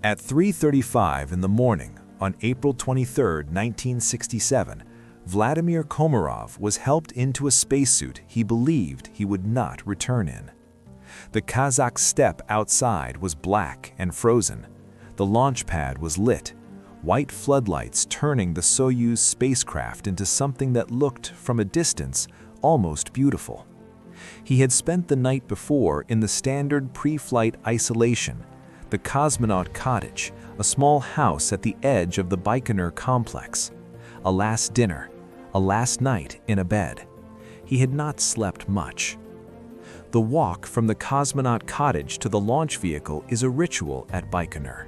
At 3:35 in the morning on April 23, 1967, Vladimir Komarov was helped into a spacesuit he believed he would not return in. The Kazakh steppe outside was black and frozen. The launch pad was lit, white floodlights turning the Soyuz spacecraft into something that looked, from a distance, almost beautiful. He had spent the night before in the standard pre-flight isolation, the cosmonaut cottage, a small house at the edge of the Baikonur complex. A last dinner, a last night in a bed. He had not slept much. The walk from the cosmonaut cottage to the launch vehicle is a ritual at Baikonur.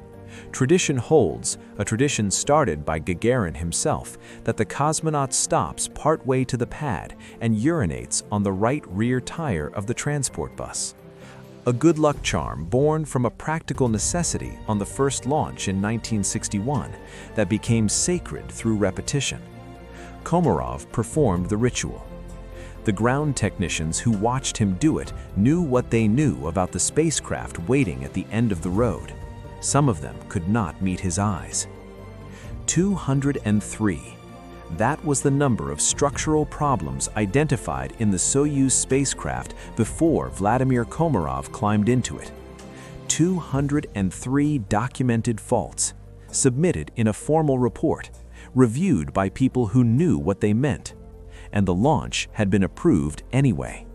Tradition holds, a tradition started by Gagarin himself, that the cosmonaut stops partway to the pad and urinates on the right rear tire of the transport bus. A good luck charm born from a practical necessity on the first launch in 1961 that became sacred through repetition. Komarov performed the ritual. The ground technicians who watched him do it knew what they knew about the spacecraft waiting at the end of the road. Some of them could not meet his eyes. 203. That was the number of structural problems identified in the Soyuz spacecraft before Vladimir Komarov climbed into it. 203 documented faults, submitted in a formal report, reviewed by people who knew what they meant. And the launch had been approved anyway.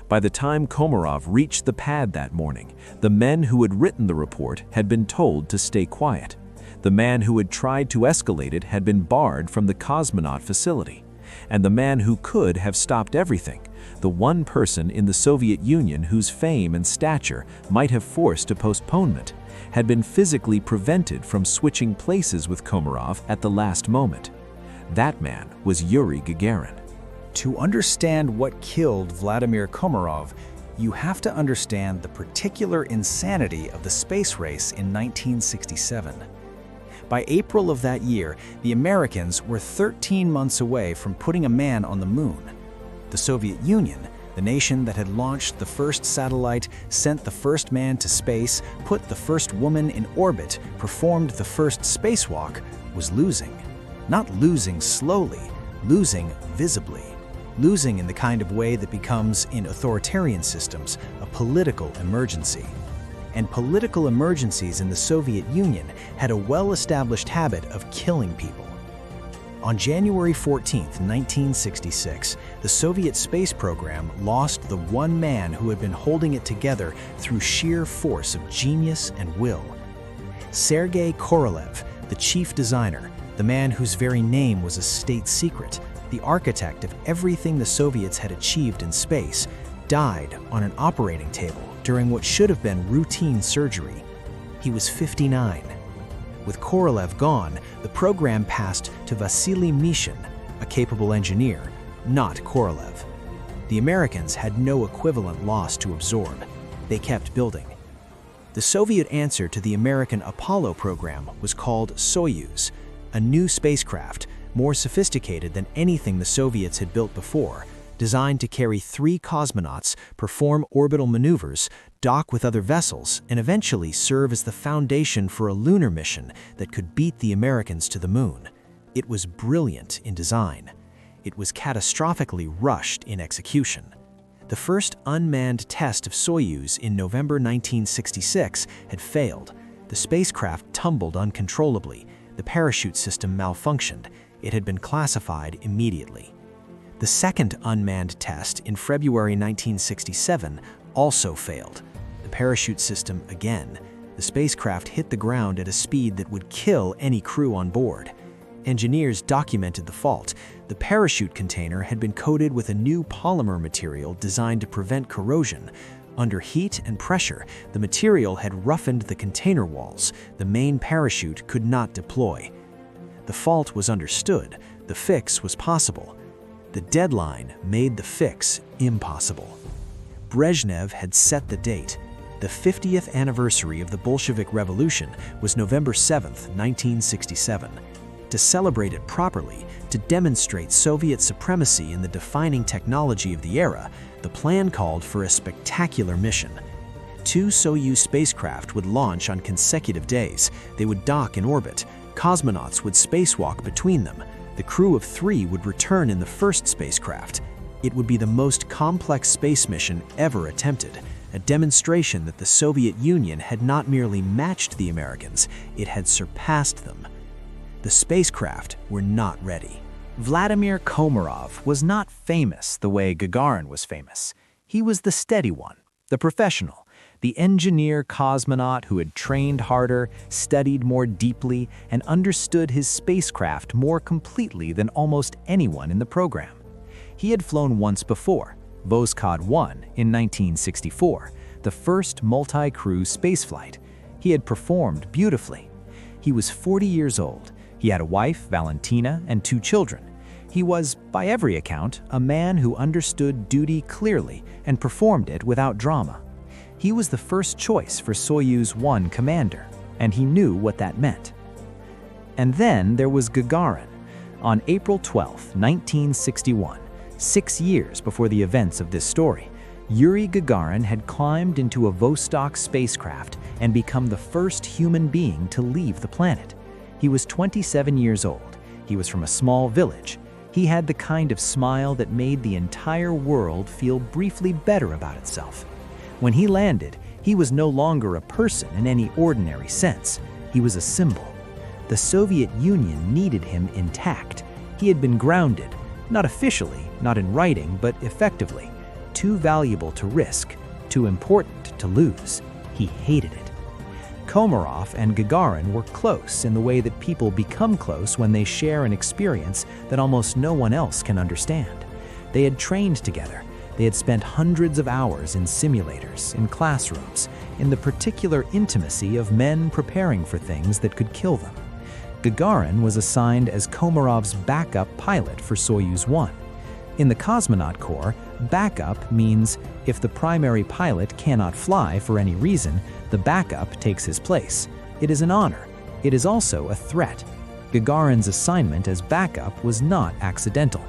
By the time Komarov reached the pad that morning, the men who had written the report had been told to stay quiet. The man who had tried to escalate it had been barred from the cosmonaut facility. And the man who could have stopped everything, the one person in the Soviet Union whose fame and stature might have forced a postponement, had been physically prevented from switching places with Komarov at the last moment. That man was Yuri Gagarin. To understand what killed Vladimir Komarov, you have to understand the particular insanity of the space race in 1967. By April of that year, the Americans were 13 months away from putting a man on the moon. The Soviet Union, the nation that had launched the first satellite, sent the first man to space, put the first woman in orbit, performed the first spacewalk, was losing. Not losing slowly, losing visibly. Losing in the kind of way that becomes, in authoritarian systems, a political emergency. And political emergencies in the Soviet Union had a well-established habit of killing people. On January 14, 1966, the Soviet space program lost the one man who had been holding it together through sheer force of genius and will. Sergei Korolev, the chief designer, the man whose very name was a state secret, the architect of everything the Soviets had achieved in space, died on an operating table during what should have been routine surgery. He was 59. With Korolev gone, the program passed to Vasily Mishin, a capable engineer, not Korolev. The Americans had no equivalent loss to absorb. They kept building. The Soviet answer to the American Apollo program was called Soyuz, a new spacecraft, more sophisticated than anything the Soviets had built before, designed to carry 3 cosmonauts, perform orbital maneuvers, dock with other vessels, and eventually serve as the foundation for a lunar mission that could beat the Americans to the moon. It was brilliant in design. It was catastrophically rushed in execution. The first unmanned test of Soyuz in November 1966 had failed. The spacecraft tumbled uncontrollably. The parachute system malfunctioned. It had been classified immediately. The second unmanned test in February 1967 also failed. The parachute system again. The spacecraft hit the ground at a speed that would kill any crew on board. Engineers documented the fault. The parachute container had been coated with a new polymer material designed to prevent corrosion. Under heat and pressure, the material had roughened the container walls. The main parachute could not deploy. The fault was understood. The fix was possible. The deadline made the fix impossible. Brezhnev had set the date. The 50th anniversary of the Bolshevik Revolution was November 7, 1967. To celebrate it properly, to demonstrate Soviet supremacy in the defining technology of the era, the plan called for a spectacular mission. two Soyuz spacecraft would launch on consecutive days. They would dock in orbit. Cosmonauts would spacewalk between them. The crew of 3 would return in the first spacecraft. It would be the most complex space mission ever attempted, a demonstration that the Soviet Union had not merely matched the Americans, it had surpassed them. The spacecraft were not ready. Vladimir Komarov was not famous the way Gagarin was famous. He was the steady one, the professional, the engineer cosmonaut who had trained harder, studied more deeply, and understood his spacecraft more completely than almost anyone in the program. He had flown once before, Voskhod 1 in 1964, the first multi-crew spaceflight. He had performed beautifully. He was 40 years old. He had a wife, Valentina, and 2 children. He was, by every account, a man who understood duty clearly and performed it without drama. He was the first choice for Soyuz 1 commander, and he knew what that meant. And then there was Gagarin. On April 12, 1961, 6 years before the events of this story, Yuri Gagarin had climbed into a Vostok spacecraft and become the first human being to leave the planet. He was 27 years old. He was from a small village. He had the kind of smile that made the entire world feel briefly better about itself. When he landed, he was no longer a person in any ordinary sense. He was a symbol. The Soviet Union needed him intact. He had been grounded, not officially, not in writing, but effectively. Too valuable to risk, too important to lose. He hated it. Komarov and Gagarin were close in the way that people become close when they share an experience that almost no one else can understand. They had trained together. They had spent hundreds of hours in simulators, in classrooms, in the particular intimacy of men preparing for things that could kill them. Gagarin was assigned as Komarov's backup pilot for Soyuz 1. In the cosmonaut corps, backup means if the primary pilot cannot fly for any reason, the backup takes his place. It is an honor. It is also a threat. Gagarin's assignment as backup was not accidental.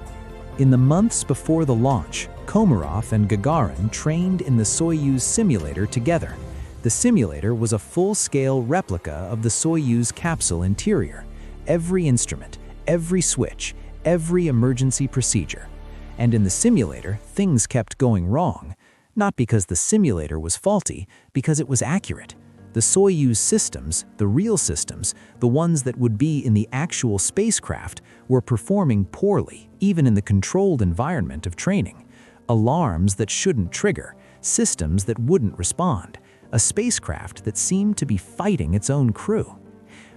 In the months before the launch, Komarov and Gagarin trained in the Soyuz simulator together. The simulator was a full-scale replica of the Soyuz capsule interior. Every instrument, every switch, every emergency procedure. And in the simulator, things kept going wrong. Not because the simulator was faulty, because it was accurate. The Soyuz systems, the real systems, the ones that would be in the actual spacecraft, were performing poorly, even in the controlled environment of training. Alarms that shouldn't trigger, systems that wouldn't respond, a spacecraft that seemed to be fighting its own crew.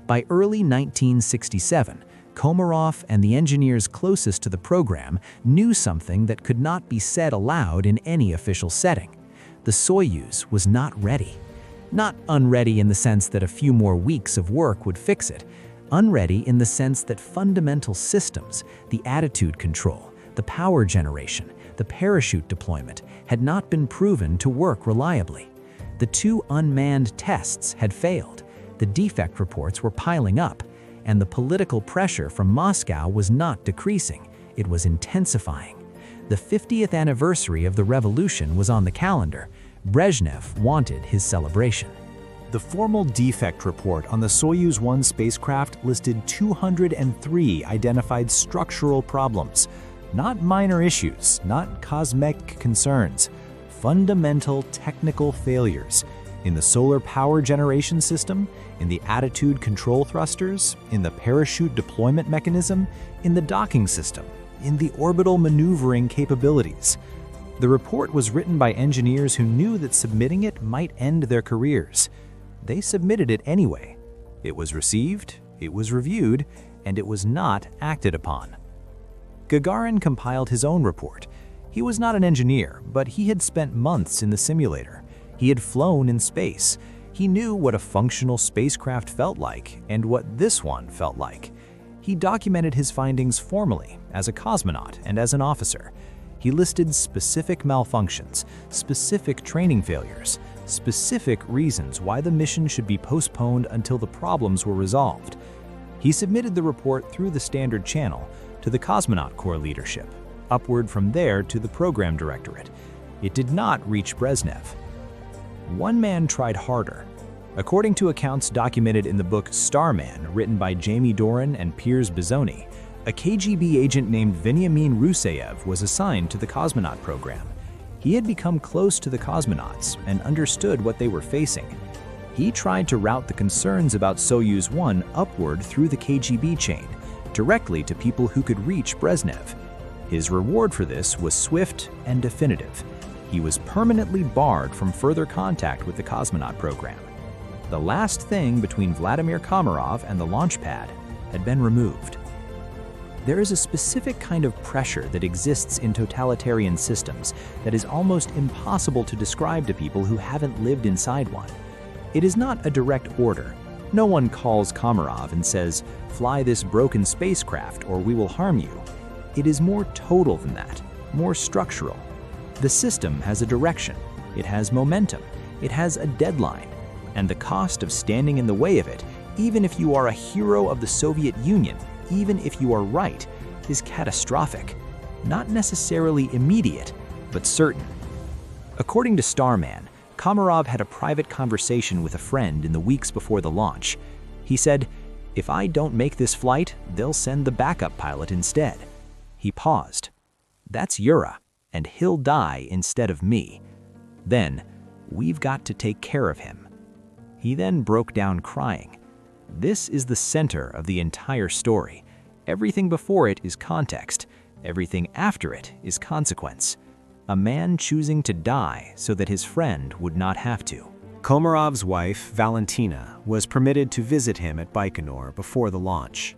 By early 1967, Komarov and the engineers closest to the program knew something that could not be said aloud in any official setting. The Soyuz was not ready. Not unready in the sense that a few more weeks of work would fix it. Unready in the sense that fundamental systems, the attitude control, the power generation, the parachute deployment, had not been proven to work reliably. The 2 unmanned tests had failed. The defect reports were piling up, and the political pressure from Moscow was not decreasing, it was intensifying. The 50th anniversary of the revolution was on the calendar. Brezhnev wanted his celebration. The formal defect report on the Soyuz 1 spacecraft listed 203 identified structural problems. Not minor issues, not cosmetic concerns. Fundamental technical failures. In the solar power generation system, in the attitude control thrusters, in the parachute deployment mechanism, in the docking system, in the orbital maneuvering capabilities. The report was written by engineers who knew that submitting it might end their careers. They submitted it anyway. It was received, it was reviewed, and it was not acted upon. Gagarin compiled his own report. He was not an engineer, but he had spent months in the simulator. He had flown in space. He knew what a functional spacecraft felt like and what this one felt like. He documented his findings formally as a cosmonaut and as an officer. He listed specific malfunctions, specific training failures, specific reasons why the mission should be postponed until the problems were resolved. He submitted the report through the standard channel to the Cosmonaut Corps leadership, upward from there to the program directorate. It did not reach Brezhnev. one man tried harder. According to accounts documented in the book Starman, written by Jamie Doran and Piers Bizzoni, a KGB agent named Veniamin Ruseyev was assigned to the cosmonaut program. He had become close to the cosmonauts and understood what they were facing. He tried to route the concerns about Soyuz 1 upward through the KGB chain, directly to people who could reach Brezhnev. His reward for this was swift and definitive. He was permanently barred from further contact with the cosmonaut program. The last thing between Vladimir Komarov and the launch pad had been removed. There is a specific kind of pressure that exists in totalitarian systems that is almost impossible to describe to people who haven't lived inside one. It is not a direct order. No one calls Komarov and says, "Fly this broken spacecraft or we will harm you." It is more total than that, more structural. The system has a direction, it has momentum, it has a deadline, and the cost of standing in the way of it, even if you are a hero of the Soviet Union, even if you are right, is catastrophic. Not necessarily immediate, but certain. According to Starman, Komarov had a private conversation with a friend in the weeks before the launch. He said, "If I don't make this flight, they'll send the backup pilot instead." He paused. "That's Yura, and he'll die instead of me. Then, we've got to take care of him." He then broke down crying. This is the center of the entire story. Everything before it is context. Everything after it is consequence. A man choosing to die so that his friend would not have to. Komarov's wife, Valentina, was permitted to visit him at Baikonur before the launch.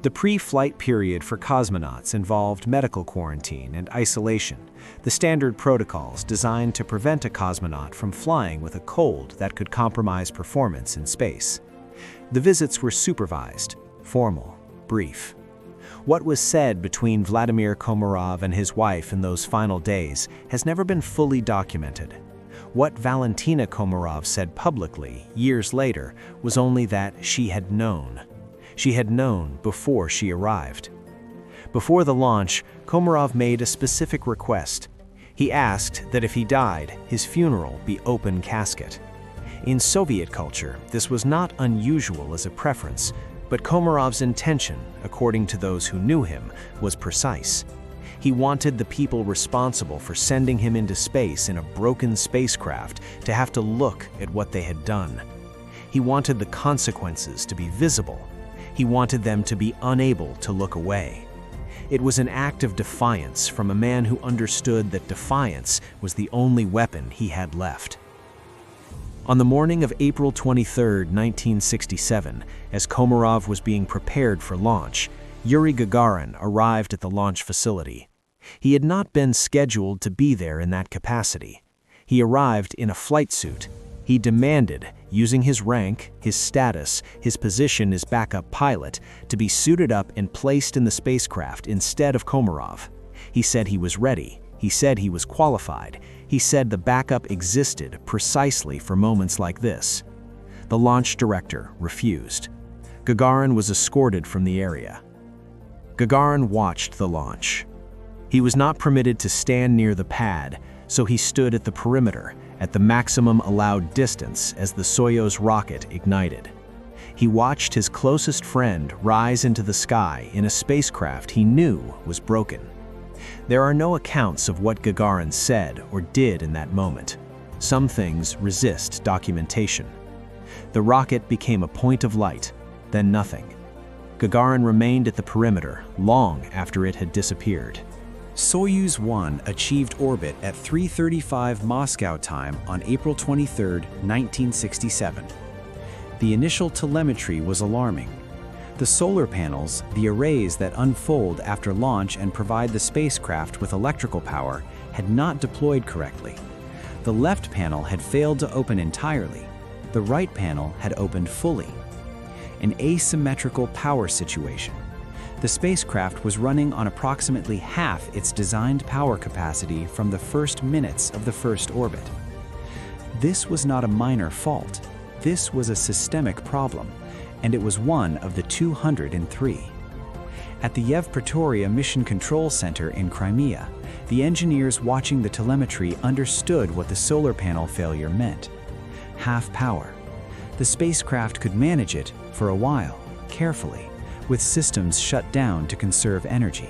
The pre-flight period for cosmonauts involved medical quarantine and isolation, the standard protocols designed to prevent a cosmonaut from flying with a cold that could compromise performance in space. The visits were supervised, formal, brief. What was said between Vladimir Komarov and his wife in those final days has never been fully documented. What Valentina Komarov said publicly, years later, was only that she had known. She had known before she arrived. Before the launch, Komarov made a specific request. He asked that if he died, his funeral be open casket. In Soviet culture, this was not unusual as a preference, but Komarov's intention, according to those who knew him, was precise. He wanted the people responsible for sending him into space in a broken spacecraft to have to look at what they had done. He wanted the consequences to be visible. He wanted them to be unable to look away. It was an act of defiance from a man who understood that defiance was the only weapon he had left. On the morning of April 23, 1967, as Komarov was being prepared for launch, Yuri Gagarin arrived at the launch facility. He had not been scheduled to be there in that capacity. He arrived in a flight suit. He demanded, using his rank, his status, his position as backup pilot, to be suited up and placed in the spacecraft instead of Komarov. He said he was ready. He said he was qualified. He said the backup existed precisely for moments like this. The launch director refused. Gagarin was escorted from the area. Gagarin watched the launch. He was not permitted to stand near the pad, so he stood at the perimeter, at the maximum allowed distance as the Soyuz rocket ignited. He watched his closest friend rise into the sky in a spacecraft he knew was broken. There are no accounts of what Gagarin said or did in that moment. Some things resist documentation. The rocket became a point of light, then nothing. Gagarin remained at the perimeter long after it had disappeared. Soyuz 1 achieved orbit at 3:35 Moscow time on April 23, 1967. The initial telemetry was alarming. The solar panels, the arrays that unfold after launch and provide the spacecraft with electrical power, had not deployed correctly. The left panel had failed to open entirely. The right panel had opened fully. An asymmetrical power situation. The spacecraft was running on approximately half its designed power capacity from the first minutes of the first orbit. This was not a minor fault. This was a systemic problem, and it was one of the 203. At the Yevpatoria Mission Control Center in Crimea, the engineers watching the telemetry understood what the solar panel failure meant. half power. The spacecraft could manage it for a while, carefully, with systems shut down to conserve energy.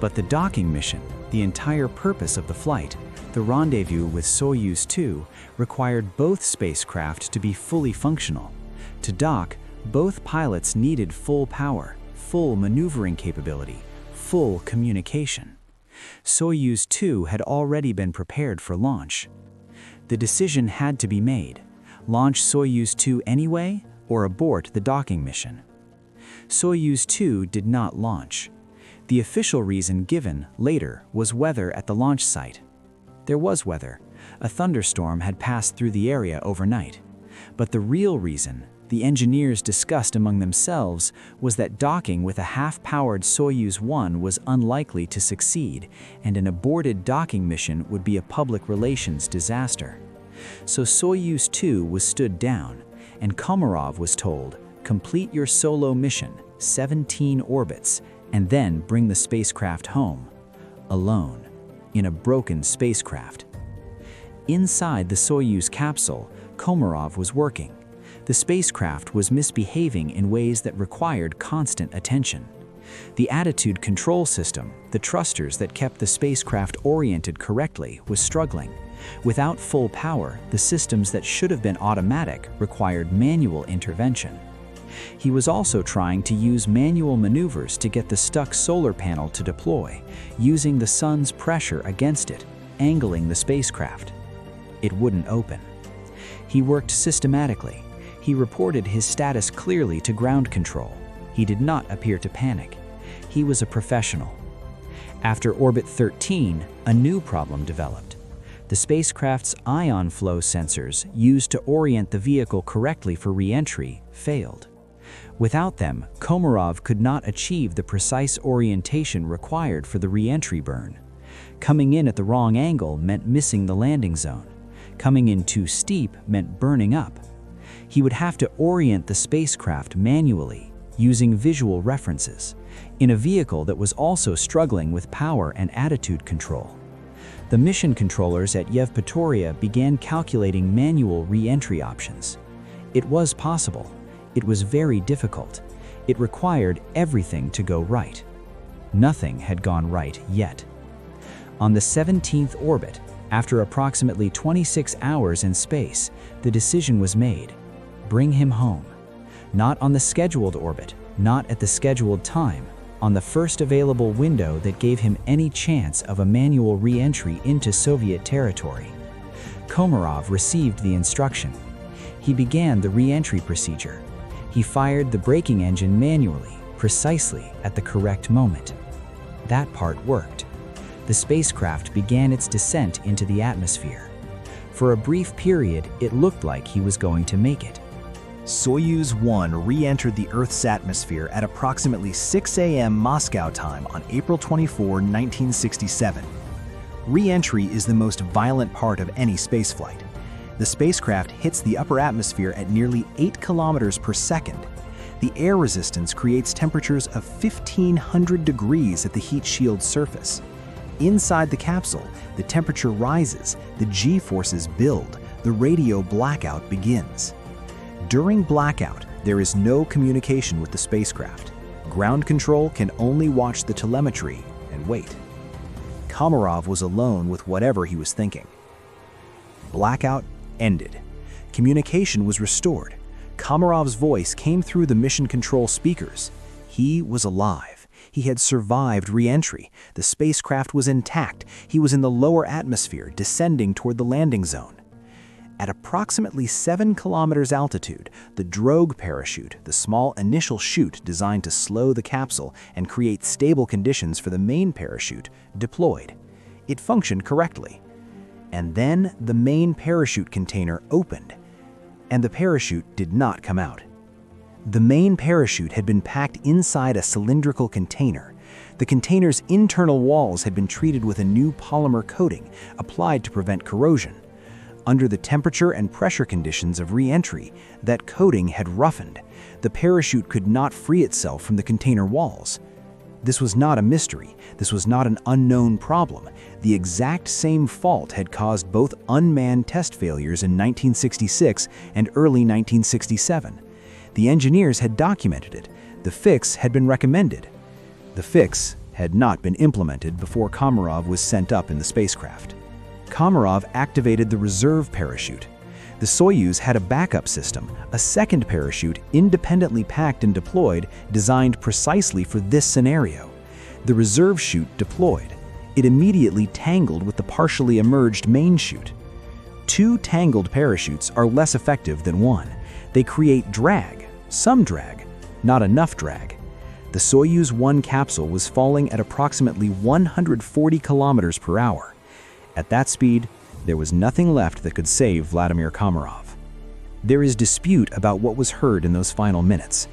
But the docking mission, the entire purpose of the flight, the rendezvous with Soyuz 2, required both spacecraft to be fully functional. To dock, both pilots needed full power, full maneuvering capability, full communication. Soyuz 2 had already been prepared for launch. The decision had to be made: launch Soyuz 2 anyway, or abort the docking mission. Soyuz 2 did not launch. The official reason given later was weather at the launch site. There was weather. A thunderstorm had passed through the area overnight. But the real reason, the engineers discussed among themselves, was that docking with a half-powered Soyuz 1 was unlikely to succeed, and an aborted docking mission would be a public relations disaster. So Soyuz 2 was stood down, and Komarov was told, complete your solo mission, 17 orbits, and then bring the spacecraft home, alone, in a broken spacecraft. Inside the Soyuz capsule, Komarov was working. The spacecraft was misbehaving in ways that required constant attention. The attitude control system, the thrusters that kept the spacecraft oriented correctly, was struggling. Without full power, the systems that should have been automatic required manual intervention. He was also trying to use manual maneuvers to get the stuck solar panel to deploy, using the sun's pressure against it, angling the spacecraft. It wouldn't open. He worked systematically. He reported his status clearly to ground control. He did not appear to panic. He was a professional. After orbit 13, a new problem developed. The spacecraft's ion flow sensors, used to orient the vehicle correctly for re-entry, failed. Without them, Komarov could not achieve the precise orientation required for the re-entry burn. Coming in at the wrong angle meant missing the landing zone. Coming in too steep meant burning up. He would have to orient the spacecraft manually, using visual references, in a vehicle that was also struggling with power and attitude control. The mission controllers at Yevpatoria began calculating manual re-entry options. It was possible. It was very difficult. It required everything to go right. Nothing had gone right yet. On the 17th orbit, after approximately 26 hours in space, the decision was made: bring him home. Not on the scheduled orbit, not at the scheduled time, on the first available window that gave him any chance of a manual re-entry into Soviet territory. Komarov received the instruction. He began the re-entry procedure. He fired the braking engine manually, precisely at the correct moment. That part worked. The spacecraft began its descent into the atmosphere. For a brief period, it looked like he was going to make it. Soyuz 1 re-entered the Earth's atmosphere at approximately 6 a.m. Moscow time on April 24, 1967. Re-entry is the most violent part of any spaceflight. The spacecraft hits the upper atmosphere at nearly 8 kilometers per second. The air resistance creates temperatures of 1,500 degrees at the heat shield surface. Inside the capsule, the temperature rises, the G-forces build, the radio blackout begins. During blackout, there is no communication with the spacecraft. Ground control can only watch the telemetry and wait. Komarov was alone with whatever he was thinking. Blackout ended. Communication was restored. Komarov's voice came through the mission control speakers. He was alive. He had survived re-entry. The spacecraft was intact. He was in the lower atmosphere, descending toward the landing zone. At approximately 7 kilometers altitude, the drogue parachute, the small initial chute designed to slow the capsule and create stable conditions for the main parachute, deployed. It functioned correctly. And then the main parachute container opened, and the parachute did not come out. The main parachute had been packed inside a cylindrical container. The container's internal walls had been treated with a new polymer coating applied to prevent corrosion. Under the temperature and pressure conditions of re-entry, that coating had roughened. The parachute could not free itself from the container walls. This was not a mystery. This was not an unknown problem. The exact same fault had caused both unmanned test failures in 1966 and early 1967. The engineers had documented it. The fix had been recommended. The fix had not been implemented before Komarov was sent up in the spacecraft. Komarov activated the reserve parachute. The Soyuz had a backup system, a second parachute independently packed and deployed, designed precisely for this scenario. The reserve chute deployed. It immediately tangled with the partially emerged main chute. Two tangled parachutes are less effective than one. They create drag, some drag, not enough drag. The Soyuz 1 capsule was falling at approximately 140 kilometers per hour. At that speed, there was nothing left that could save Vladimir Komarov. There is dispute about what was heard in those final minutes.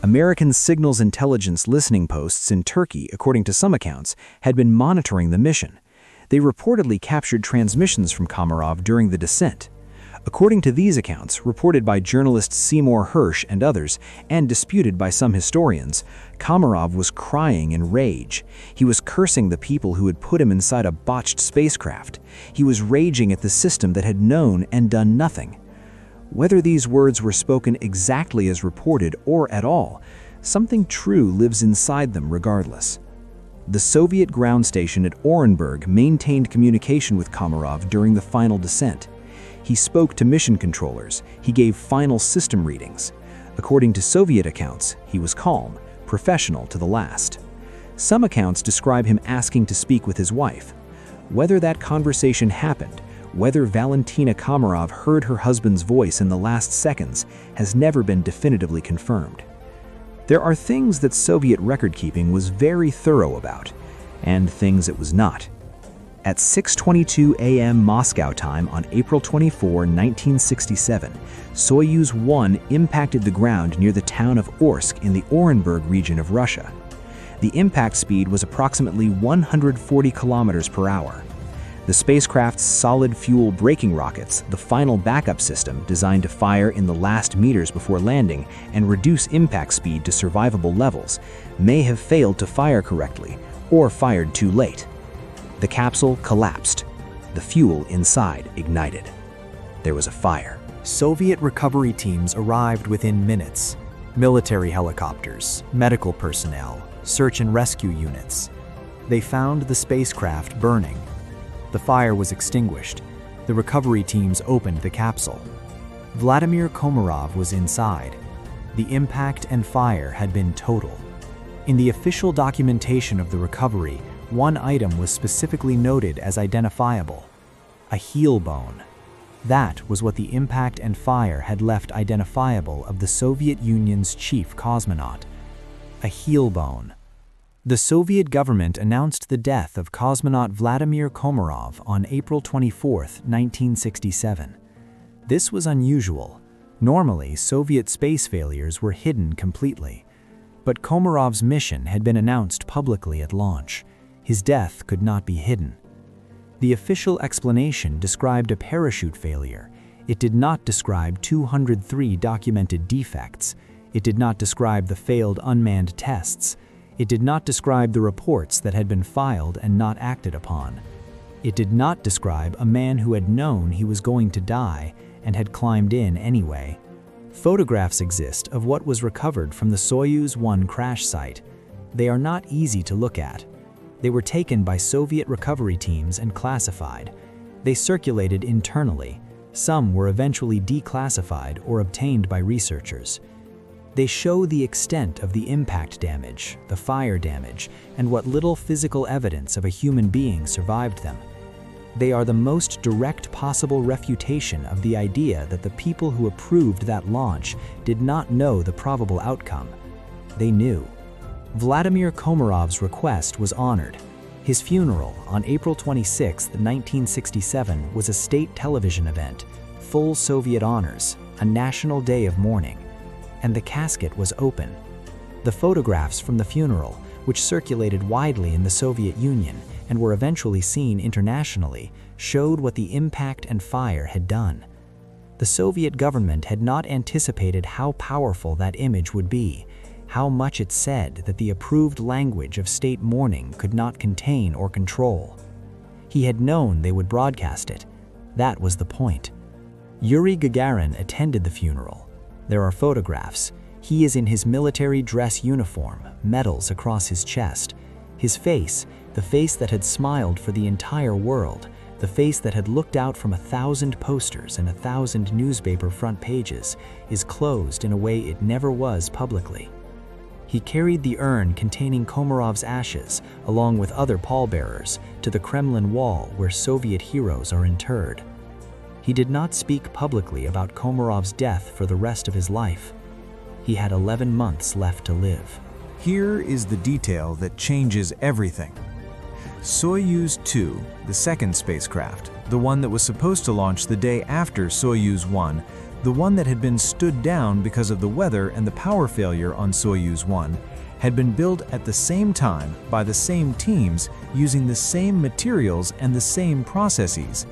American signals intelligence listening posts in Turkey, according to some accounts, had been monitoring the mission. They reportedly captured transmissions from Komarov during the descent. According to these accounts, reported by journalists Seymour Hersh and others, and disputed by some historians, Komarov was crying in rage. He was cursing the people who had put him inside a botched spacecraft. He was raging at the system that had known and done nothing. Whether these words were spoken exactly as reported or at all, something true lives inside them regardless. The Soviet ground station at Orenburg maintained communication with Komarov during the final descent. He spoke to mission controllers. He gave final system readings. According to Soviet accounts, he was calm, professional to the last. Some accounts describe him asking to speak with his wife. Whether that conversation happened, whether Valentina Komarov heard her husband's voice in the last seconds, has never been definitively confirmed. There are things that Soviet record-keeping was very thorough about, and things it was not. At 6:22 a.m. Moscow time on April 24, 1967, Soyuz 1 impacted the ground near the town of Orsk in the Orenburg region of Russia. The impact speed was approximately 140 kilometers per hour. The spacecraft's solid-fuel braking rockets, the final backup system designed to fire in the last meters before landing and reduce impact speed to survivable levels, may have failed to fire correctly or fired too late. The capsule collapsed. The fuel inside ignited. There was a fire. Soviet recovery teams arrived within minutes. Military helicopters, medical personnel, search and rescue units. They found the spacecraft burning. The fire was extinguished. The recovery teams opened the capsule. Vladimir Komarov was inside. The impact and fire had been total. In the official documentation of the recovery, one item was specifically noted as identifiable: a heel bone. That was what the impact and fire had left identifiable of the Soviet Union's chief cosmonaut. A heel bone. The Soviet government announced the death of cosmonaut Vladimir Komarov on April 24, 1967. This was unusual. Normally, Soviet space failures were hidden completely. But Komarov's mission had been announced publicly at launch. His death could not be hidden. The official explanation described a parachute failure. It did not describe 203 documented defects. It did not describe the failed unmanned tests. It did not describe the reports that had been filed and not acted upon. It did not describe a man who had known he was going to die and had climbed in anyway. Photographs exist of what was recovered from the Soyuz 1 crash site. They are not easy to look at. They were taken by Soviet recovery teams and classified. They circulated internally. Some were eventually declassified or obtained by researchers. They show the extent of the impact damage, the fire damage, and what little physical evidence of a human being survived them. They are the most direct possible refutation of the idea that the people who approved that launch did not know the probable outcome. They knew. Vladimir Komarov's request was honored. His funeral on April 26, 1967 was a state television event, full Soviet honors, a national day of mourning. And the casket was open. The photographs from the funeral, which circulated widely in the Soviet Union and were eventually seen internationally, showed what the impact and fire had done. The Soviet government had not anticipated how powerful that image would be, how much it said that the approved language of state mourning could not contain or control. He had known they would broadcast it. That was the point. Yuri Gagarin attended the funeral. There are photographs. He is in his military dress uniform, medals across his chest. His face, the face that had smiled for the entire world, the face that had looked out from 1,000 posters and 1,000 newspaper front pages, is closed in a way it never was publicly. He carried the urn containing Komarov's ashes, along with other pallbearers, to the Kremlin wall where Soviet heroes are interred. He did not speak publicly about Komarov's death for the rest of his life. He had 11 months left to live. Here is the detail that changes everything. Soyuz 2, the second spacecraft, the one that was supposed to launch the day after Soyuz 1, the one that had been stood down because of the weather and the power failure on Soyuz 1, had been built at the same time by the same teams using the same materials and the same processes,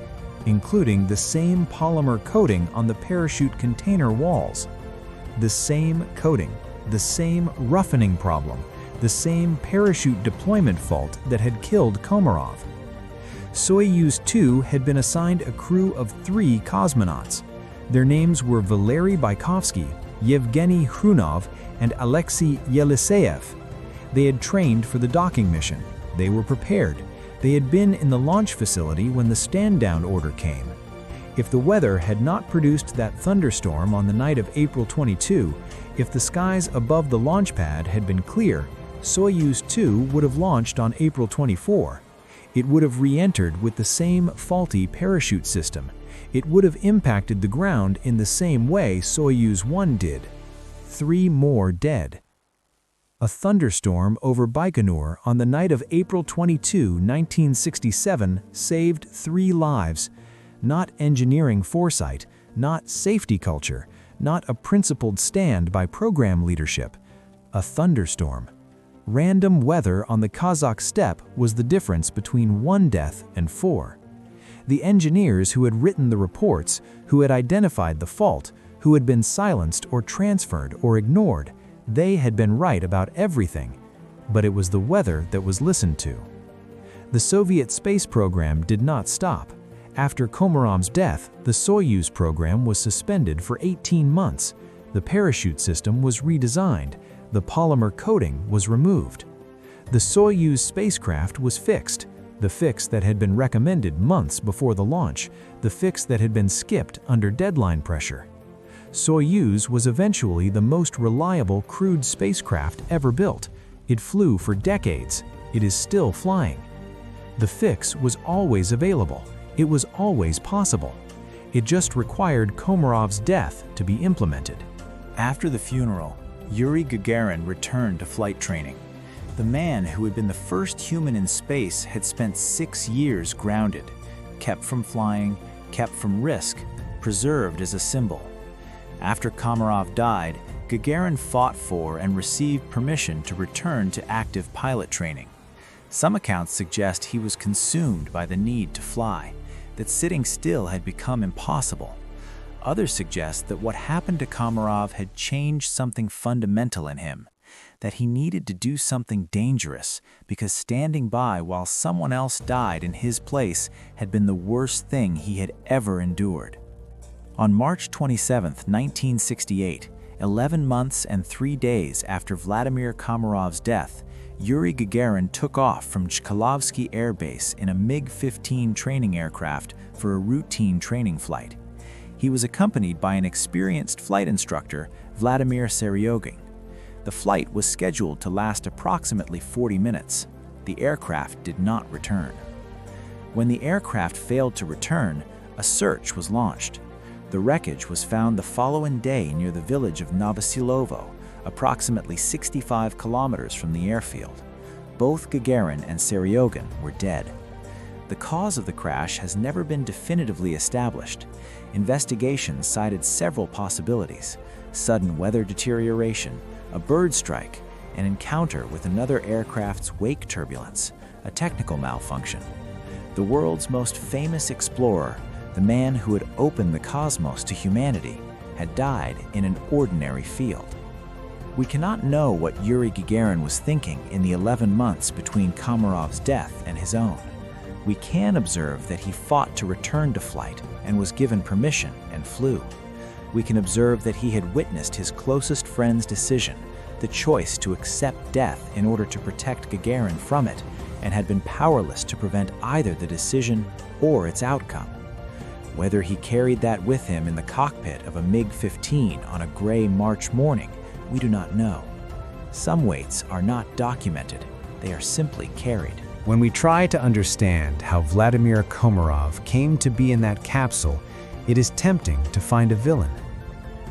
including the same polymer coating on the parachute container walls. The same coating, the same roughening problem, the same parachute deployment fault that had killed Komarov. Soyuz 2 had been assigned a crew of 3 cosmonauts. Their names were Valery Bykovsky, Yevgeny Hrunov, and Alexei Yeliseyev. They had trained for the docking mission. They were prepared. They had been in the launch facility when the stand-down order came. If the weather had not produced that thunderstorm on the night of April 22, if the skies above the launch pad had been clear, Soyuz 2 would have launched on April 24. It would have re-entered with the same faulty parachute system. It would have impacted the ground in the same way Soyuz 1 did. 3 more dead. A thunderstorm over Baikonur on the night of April 22, 1967 saved 3 lives. Not engineering foresight, not safety culture, not a principled stand by program leadership. A thunderstorm. Random weather on the Kazakh steppe was the difference between 1 death and 4. The engineers who had written the reports, who had identified the fault, who had been silenced or transferred or ignored, they had been right about everything, but it was the weather that was listened to. The Soviet space program did not stop. After Komarov's death, the Soyuz program was suspended for 18 months. The parachute system was redesigned. The polymer coating was removed. The Soyuz spacecraft was fixed, the fix that had been recommended months before the launch, the fix that had been skipped under deadline pressure. Soyuz was eventually the most reliable crewed spacecraft ever built. It flew for decades. It is still flying. The fix was always available. It was always possible. It just required Komarov's death to be implemented. After the funeral, Yuri Gagarin returned to flight training. The man who had been the first human in space had spent 6 years grounded, kept from flying, kept from risk, preserved as a symbol. After Komarov died, Gagarin fought for and received permission to return to active pilot training. Some accounts suggest he was consumed by the need to fly, that sitting still had become impossible. Others suggest that what happened to Komarov had changed something fundamental in him, that he needed to do something dangerous because standing by while someone else died in his place had been the worst thing he had ever endured. On March 27, 1968, 11 months and 3 days after Vladimir Komarov's death, Yuri Gagarin took off from Chkalovsky Air Base in a MiG-15 training aircraft for a routine training flight. He was accompanied by an experienced flight instructor, Vladimir Seryogin. The flight was scheduled to last approximately 40 minutes. The aircraft did not return. When the aircraft failed to return, a search was launched. The wreckage was found the following day near the village of Novosilovo, approximately 65 kilometers from the airfield. Both Gagarin and Seryogin were dead. The cause of the crash has never been definitively established. Investigations cited several possibilities: sudden weather deterioration, a bird strike, an encounter with another aircraft's wake turbulence, a technical malfunction. The world's most famous explorer, the man who had opened the cosmos to humanity, had died in an ordinary field. We cannot know what Yuri Gagarin was thinking in the 11 months between Komarov's death and his own. We can observe that he fought to return to flight and was given permission and flew. We can observe that he had witnessed his closest friend's decision, the choice to accept death in order to protect Gagarin from it, and had been powerless to prevent either the decision or its outcome. Whether he carried that with him in the cockpit of a MiG-15 on a gray March morning, we do not know. Some weights are not documented, they are simply carried. When we try to understand how Vladimir Komarov came to be in that capsule, it is tempting to find a villain.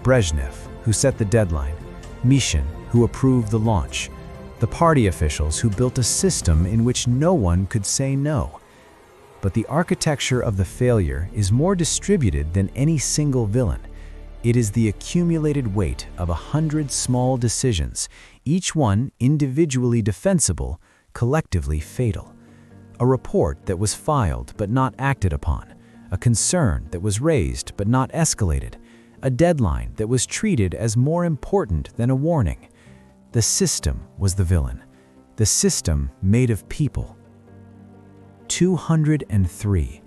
Brezhnev, who set the deadline, Mishin, who approved the launch, the party officials who built a system in which no one could say no. But the architecture of the failure is more distributed than any single villain. It is the accumulated weight of 100 small decisions, each one individually defensible, collectively fatal. A report that was filed but not acted upon, a concern that was raised but not escalated, a deadline that was treated as more important than a warning. The system was the villain, the system made of people. 203.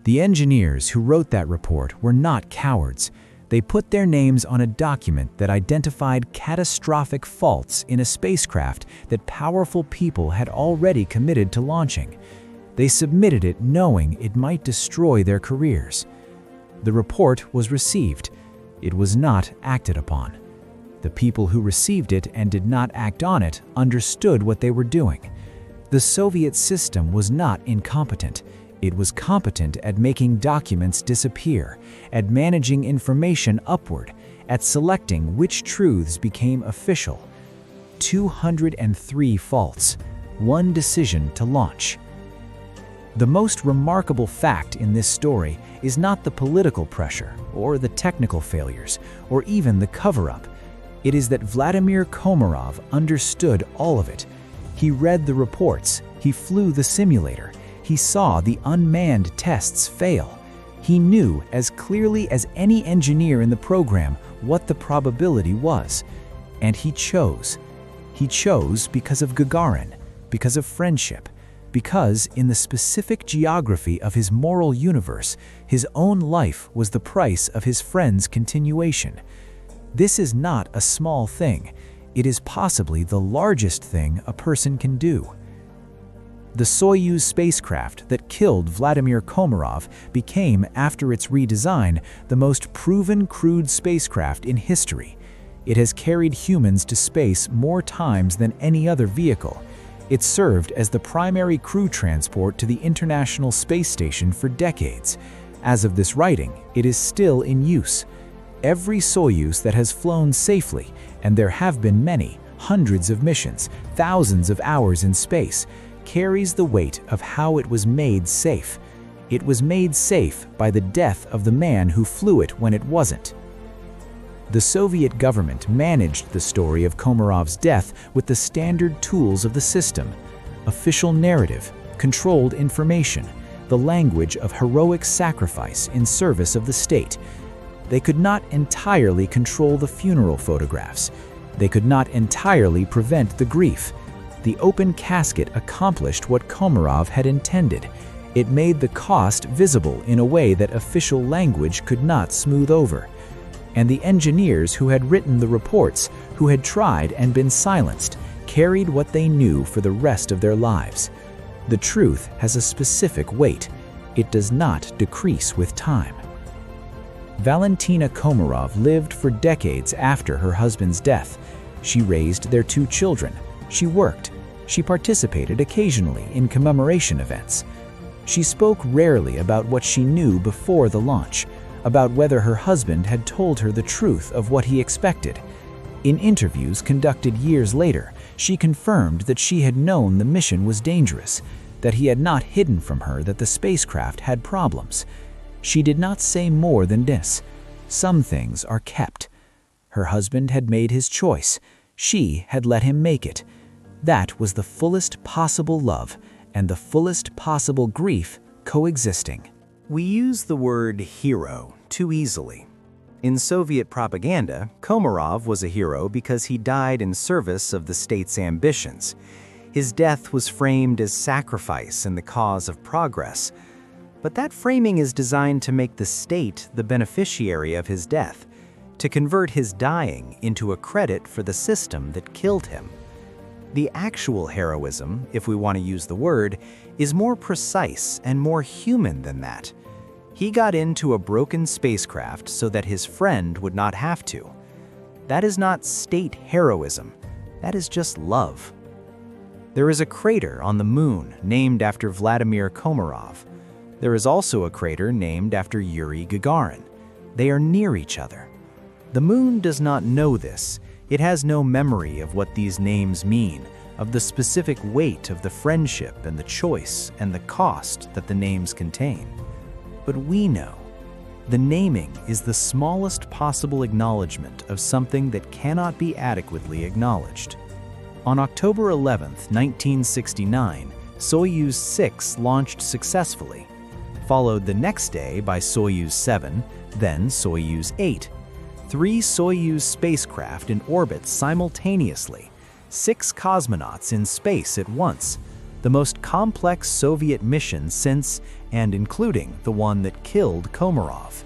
The engineers who wrote that report were not cowards. They put their names on a document that identified catastrophic faults in a spacecraft that powerful people had already committed to launching. They submitted it knowing it might destroy their careers. The report was received. It was not acted upon. The people who received it and did not act on it understood what they were doing. The Soviet system was not incompetent. It was competent at making documents disappear, at managing information upward, at selecting which truths became official. 203 faults, one decision to launch. The most remarkable fact in this story is not the political pressure, or the technical failures, or even the cover-up. It is that Vladimir Komarov understood all of it. He read the reports, he flew the simulator, he saw the unmanned tests fail. He knew as clearly as any engineer in the program what the probability was. And he chose. He chose because of Gagarin, because of friendship, because in the specific geography of his moral universe, his own life was the price of his friend's continuation. This is not a small thing. It is possibly the largest thing a person can do. The Soyuz spacecraft that killed Vladimir Komarov became, after its redesign, the most proven crewed spacecraft in history. It has carried humans to space more times than any other vehicle. It served as the primary crew transport to the International Space Station for decades. As of this writing, it is still in use. Every Soyuz that has flown safely, and there have been many, hundreds of missions, thousands of hours in space, carries the weight of how it was made safe. It was made safe by the death of the man who flew it when it wasn't. The Soviet government managed the story of Komarov's death with the standard tools of the system: official narrative, controlled information, the language of heroic sacrifice in service of the state. They could not entirely control the funeral photographs. They could not entirely prevent the grief. The open casket accomplished what Komarov had intended. It made the cost visible in a way that official language could not smooth over. And the engineers who had written the reports, who had tried and been silenced, carried what they knew for the rest of their lives. The truth has a specific weight. It does not decrease with time. Valentina Komarov lived for decades after her husband's death. She raised their 2 children. She worked. She participated occasionally in commemoration events. She spoke rarely about what she knew before the launch, about whether her husband had told her the truth of what he expected. In interviews conducted years later, she confirmed that she had known the mission was dangerous, that he had not hidden from her that the spacecraft had problems. She did not say more than this: some things are kept. Her husband had made his choice. She had let him make it. That was the fullest possible love and the fullest possible grief coexisting. We use the word hero too easily. In Soviet propaganda, Komarov was a hero because he died in service of the state's ambitions. His death was framed as sacrifice in the cause of progress. But that framing is designed to make the state the beneficiary of his death, to convert his dying into a credit for the system that killed him. The actual heroism, if we want to use the word, is more precise and more human than that. He got into a broken spacecraft so that his friend would not have to. That is not state heroism. That is just love. There is a crater on the moon named after Vladimir Komarov. There is also a crater named after Yuri Gagarin. They are near each other. The moon does not know this. It has no memory of what these names mean, of the specific weight of the friendship and the choice and the cost that the names contain. But we know. The naming is the smallest possible acknowledgement of something that cannot be adequately acknowledged. On October 11, 1969, Soyuz 6 launched successfully, followed the next day by Soyuz 7, then Soyuz 8. 3 Soyuz spacecraft in orbit simultaneously, 6 cosmonauts in space at once, the most complex Soviet mission since and including the one that killed Komarov.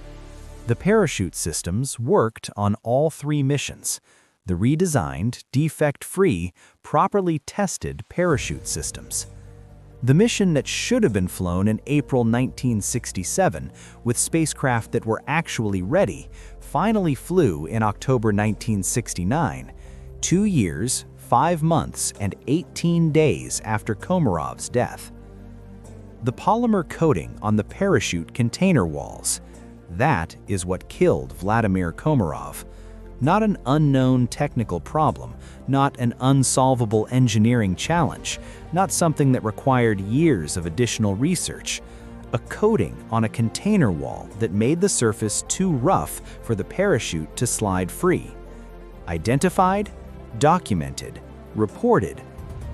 The parachute systems worked on all 3 missions, the redesigned, defect-free, properly tested parachute systems. The mission that should have been flown in April 1967 with spacecraft that were actually ready finally flew in October 1969, 2 years, 5 months, and 18 days after Komarov's death. The polymer coating on the parachute container walls, that is what killed Vladimir Komarov. Not an unknown technical problem, not an unsolvable engineering challenge, not something that required years of additional research. A coating on a container wall that made the surface too rough for the parachute to slide free. Identified, documented, reported,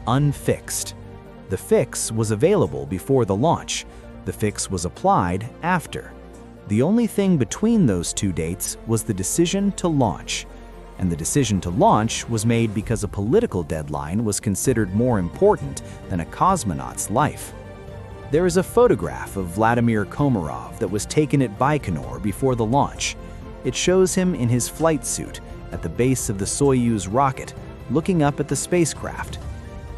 unfixed. The fix was available before the launch. The fix was applied after. The only thing between those 2 dates was the decision to launch. And the decision to launch was made because a political deadline was considered more important than a cosmonaut's life. There is a photograph of Vladimir Komarov that was taken at Baikonur before the launch. It shows him in his flight suit at the base of the Soyuz rocket, looking up at the spacecraft.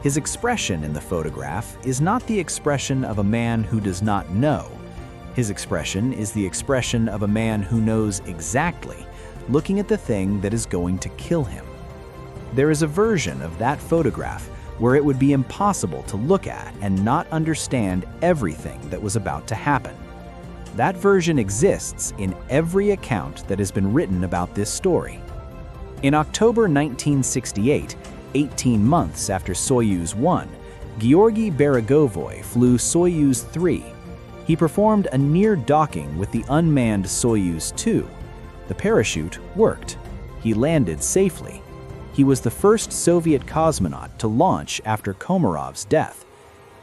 His expression in the photograph is not the expression of a man who does not know. His expression is the expression of a man who knows exactly, looking at the thing that is going to kill him. There is a version of that photograph where it would be impossible to look at and not understand everything that was about to happen. That version exists in every account that has been written about this story. In October 1968, 18 months after Soyuz 1, Georgy Beregovoy flew Soyuz 3. He performed a near docking with the unmanned Soyuz 2. The parachute worked. He landed safely. He was the first Soviet cosmonaut to launch after Komarov's death.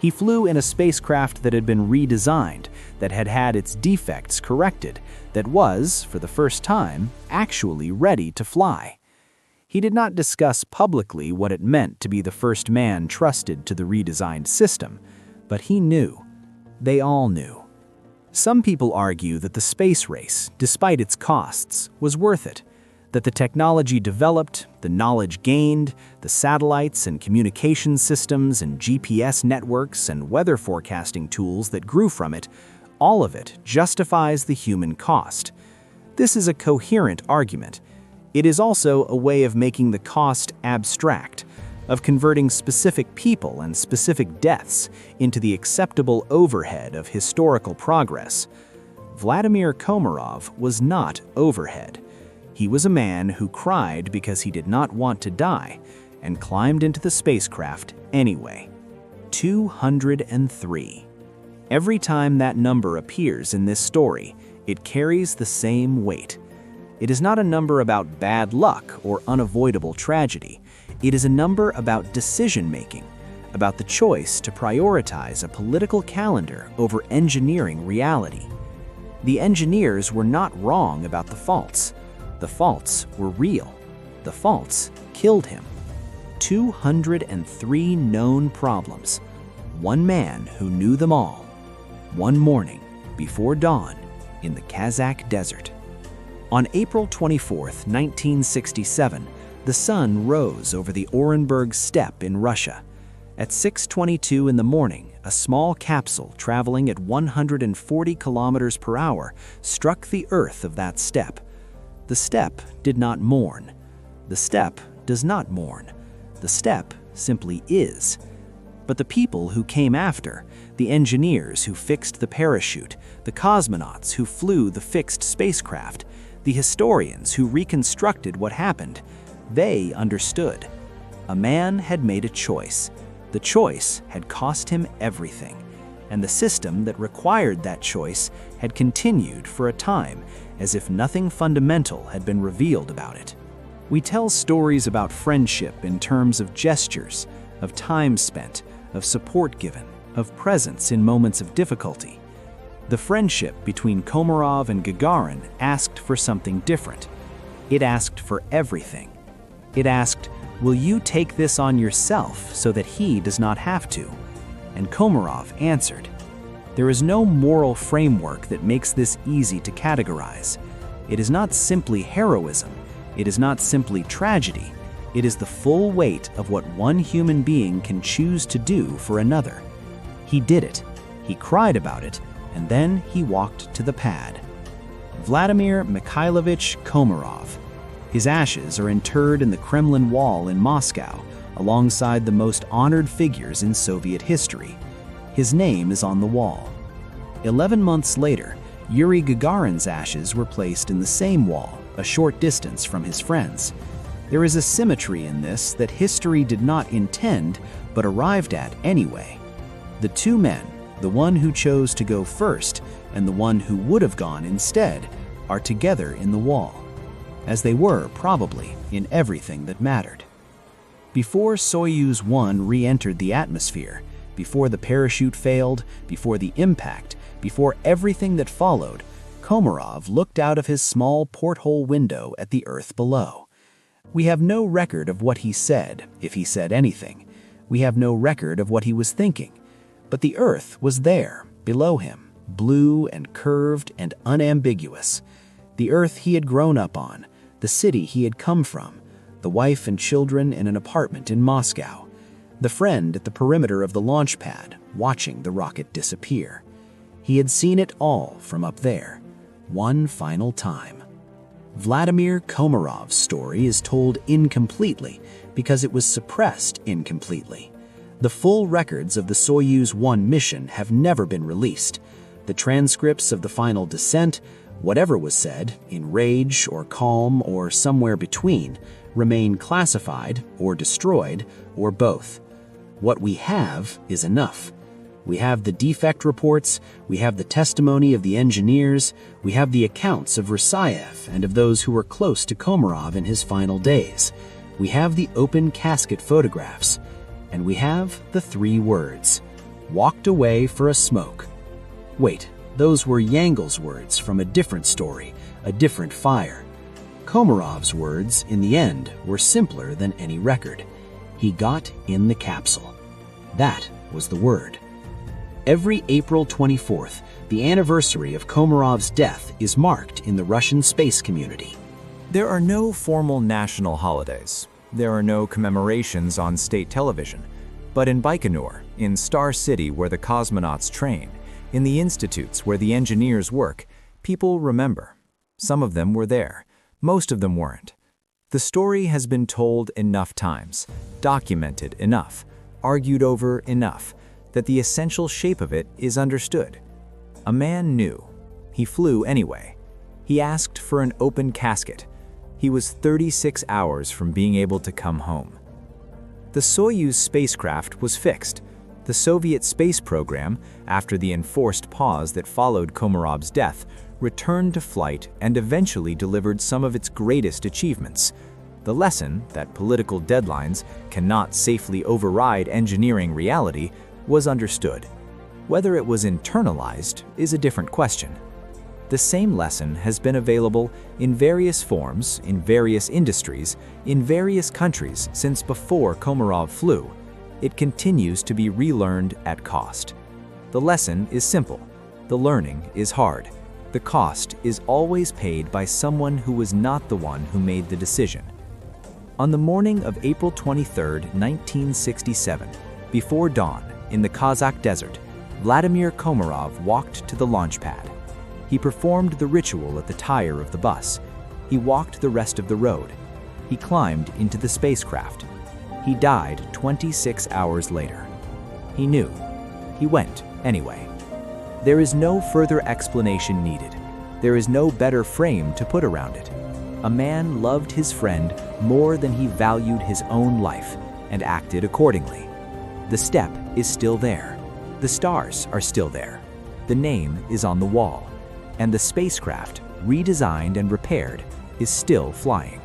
He flew in a spacecraft that had been redesigned, that had had its defects corrected, that was, for the first time, actually ready to fly. He did not discuss publicly what it meant to be the first man trusted to the redesigned system, but he knew. They all knew. Some people argue that the space race, despite its costs, was worth it, that the technology developed, the knowledge gained, the satellites and communication systems and GPS networks and weather forecasting tools that grew from it, all of it justifies the human cost. This is a coherent argument. It is also a way of making the cost abstract, of converting specific people and specific deaths into the acceptable overhead of historical progress. Vladimir Komarov was not overhead. He was a man who cried because he did not want to die and climbed into the spacecraft anyway. 203. Every time that number appears in this story, it carries the same weight. It is not a number about bad luck or unavoidable tragedy. It is a number about decision-making, about the choice to prioritize a political calendar over engineering reality. The engineers were not wrong about the faults. The faults were real. The faults killed him. 203 known problems. One man who knew them all. One morning before dawn in the Kazakh desert. On April 24, 1967, the sun rose over the Orenburg steppe in Russia. At 6:22 in the morning, a small capsule traveling at 140 kilometers per hour struck the earth of that steppe. The steppe did not mourn. The steppe does not mourn. The steppe simply is. But the people who came after, the engineers who fixed the parachute, the cosmonauts who flew the fixed spacecraft, the historians who reconstructed what happened, they understood. A man had made a choice. The choice had cost him everything, and the system that required that choice had continued for a time as if nothing fundamental had been revealed about it. We tell stories about friendship in terms of gestures, of time spent, of support given, of presence in moments of difficulty. The friendship between Komarov and Gagarin asked for something different. It asked for everything. It asked, "Will you take this on yourself so that he does not have to?" And Komarov answered, "There is no moral framework that makes this easy to categorize. It is not simply heroism. It is not simply tragedy. It is the full weight of what one human being can choose to do for another." He did it. He cried about it, and then he walked to the pad. Vladimir Mikhailovich Komarov. His ashes are interred in the Kremlin Wall in Moscow, alongside the most honored figures in Soviet history. His name is on the wall. 11 months later, Yuri Gagarin's ashes were placed in the same wall, a short distance from his friends. There is a symmetry in this that history did not intend, but arrived at anyway. The two men, the one who chose to go first and the one who would have gone instead, are together in the wall, as they were probably in everything that mattered. Before Soyuz 1 re-entered the atmosphere, before the parachute failed, before the impact, before everything that followed, Komarov looked out of his small porthole window at the Earth below. We have no record of what he said, if he said anything. We have no record of what he was thinking. But the Earth was there, below him, blue and curved and unambiguous. The Earth he had grown up on, the city he had come from, the wife and children in an apartment in Moscow, the friend at the perimeter of the launch pad, watching the rocket disappear. He had seen it all from up there, one final time. Vladimir Komarov's story is told incompletely because it was suppressed incompletely. The full records of the Soyuz 1 mission have never been released. The transcripts of the final descent, whatever was said, in rage or calm or somewhere between, remain classified or destroyed or both. What we have is enough. We have the defect reports, we have the testimony of the engineers, we have the accounts of Rasayev and of those who were close to Komarov in his final days. We have the open casket photographs, and we have the 3 words, "Walked away for a smoke." Wait, those were Yangel's words from a different story, a different fire. Komarov's words, in the end, were simpler than any record. He got in the capsule. That was the word. Every April 24th, the anniversary of Komarov's death is marked in the Russian space community. There are no formal national holidays. There are no commemorations on state television. But in Baikonur, in Star City where the cosmonauts train, in the institutes where the engineers work, people remember. Some of them were there. Most of them weren't. The story has been told enough times, documented enough, argued over enough, that the essential shape of it is understood. A man knew. He flew anyway. He asked for an open casket. He was 36 hours from being able to come home. The Soyuz spacecraft was fixed. The Soviet space program, after the enforced pause that followed Komarov's death, returned to flight and eventually delivered some of its greatest achievements. The lesson that political deadlines cannot safely override engineering reality was understood. Whether it was internalized is a different question. The same lesson has been available in various forms, in various industries, in various countries since before Komarov flew. It continues to be relearned at cost. The lesson is simple. The learning is hard. The cost is always paid by someone who was not the one who made the decision. On the morning of April 23, 1967, before dawn, in the Kazakh desert, Vladimir Komarov walked to the launch pad. He performed the ritual at the tire of the bus. He walked the rest of the road. He climbed into the spacecraft. He died 26 hours later. He knew. He went anyway. There is no further explanation needed. There is no better frame to put around it. A man loved his friend more than he valued his own life and acted accordingly. The step is still there. The stars are still there. The name is on the wall. And the spacecraft, redesigned and repaired, is still flying.